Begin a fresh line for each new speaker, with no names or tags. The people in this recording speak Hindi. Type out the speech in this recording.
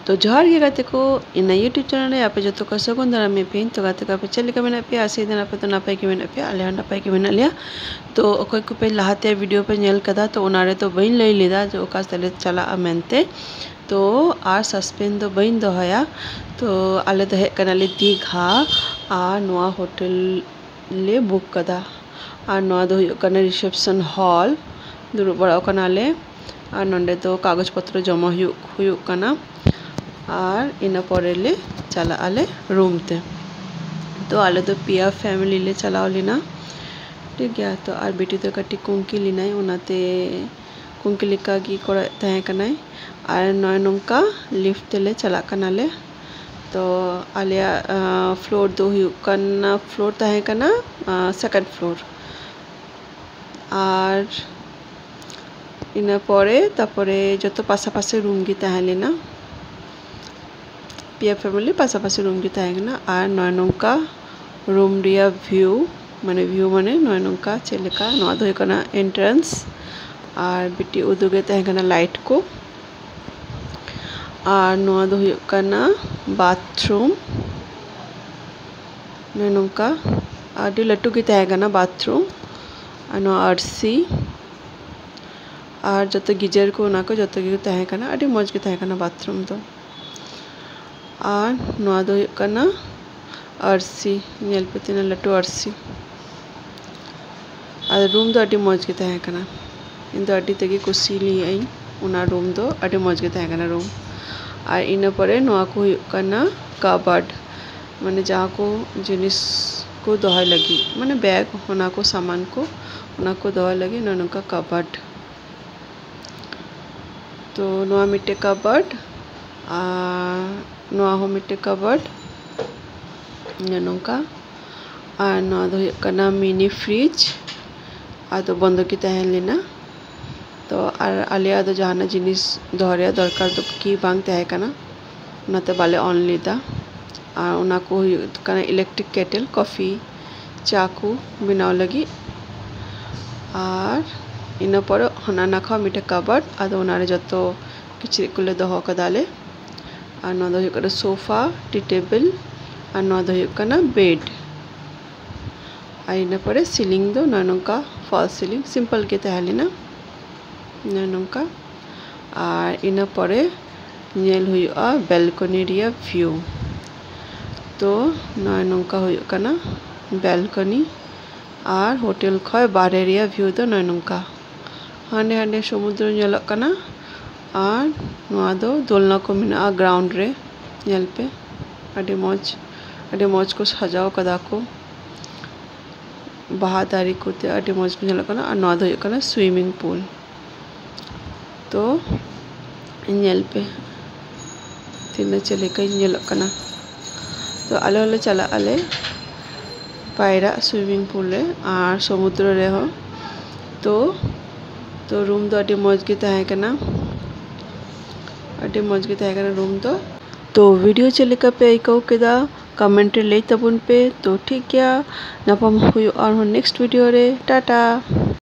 तो जोहार गे गाते को इन यूट्यूब चैनल आप जो तो सगुन दाराम पे तो गाते को चल लेका मेना पे आसे दिन आप तो नापाय के मेना पे आले नापाय के मेना लिया तो अकोय को पे लहाते वीडियो पे नेल कदा तो उनारे तो बइन लई लेदा जो ओका तले चला मेनते तो आर सस्पेंस दो बइन दोहया तो आले तो हेक कनाले दीघा आ नोआ होटल ले बुक कदा आ नोआ दो कना रिसेप्शन हॉल दुरुब बड़ा कनाले आ नंडे तो कागज पत्र जमा हुयुक कना और इन परे चला आले रूम ते तो आले तो पिया फैमिली ले चलाओ लेना ठीक है। तो और बेटी तो कटी कुंकी लेना उनाते कुंकी लिका की कोड़ा तहे कनाय और नय नंका लिफ्ट ते ले चला कनाले तो आलिया फ्लोर दो कना फ्लोर तहे कना सेकंड फ्लोर और इन परे तापरे जो तो पासापासी रूम की तहे लेना पिया फैमिली पासापासी रूम की तहेना और नय नंका रूम रिया व्यू माने नय नंका चेलेका नोआ दो कना एंट्रेंस और बिटी उदुगे तहेना लाइट को और नोआ दो कना बाथरूम नय नंका आडी लट्टू की तहेना बाथरूम और नोआ आरसी और जो गीजर को ना को जो तहेना आडी मौज की तहेना बाथरूम तो और नोआ दो कना आरसी नेल पे तीन लट्टू आरसी और रूम दो अड़ी मौज की तहेना इन दो अड़ी तेगी कुसी ली आई उना रूम दो अड़ी मौज की तहेना रूम और इन परे नोआ को कना कबर्ड माने जहाँ को जिनिस को दोहाय लगी माने बैग होना को सामान को उना को दोहाय लगी नोना का कबर्ड तो नोआ मिट्टे कबर्ड नोआ हो मिट्टे कबर्ड नोका और नोआ दो कना मिनी फ्रिज आदो बंद की तहन लेना तो आलिया दो जहाना जिनिस दोहरिया दरकार तो की बांग तहे कना उनाते बाले ऑन लेदा और उना को कना इलेक्ट्रिक केटल कॉफ़ी चाकू बनाओ लगी और इन पर हना नाखा मिटे कबर्ड आदो उनारे जो तो किचरी कुले दोहो कदाले और नोआ दो कना सोफा टी टेबल और नोआ दो कना बेड और इन पर सीलिंग दो नय नंका फॉल सीलिंग सिंपल के तहलेना नय नंका और इन पर नेल हुआ बेलकनी रिया व्यू तो नय नंका कना बेलकनी और होटल खय बारे रिया व्यू दो नय नंका हांडे हांडे समुद्र नेलक कना और नोआ दो दोलना को मिना ग्राउंड रे नेल पे अड़ी मौज को सजाओ कदा को बहादारी को ते अड़ी मौज को नेलक कना और नोआ दो कना स्विमिंग पूल तो नेल पे तीन चले कई नेलक कना तो आले वाले चला आले पायरा स्विमिंग पूल रे और समुद्र रे हो तो रूम दो अड़ी मौज की तहे कना अड़ी मौज की तहे कना रूम तो वीडियो चले का पे आइकाउ केदा कमेंट ले तबुन पे तो ठीक है नापम हुई और नेक्स्ट वीडियो रे टाटा।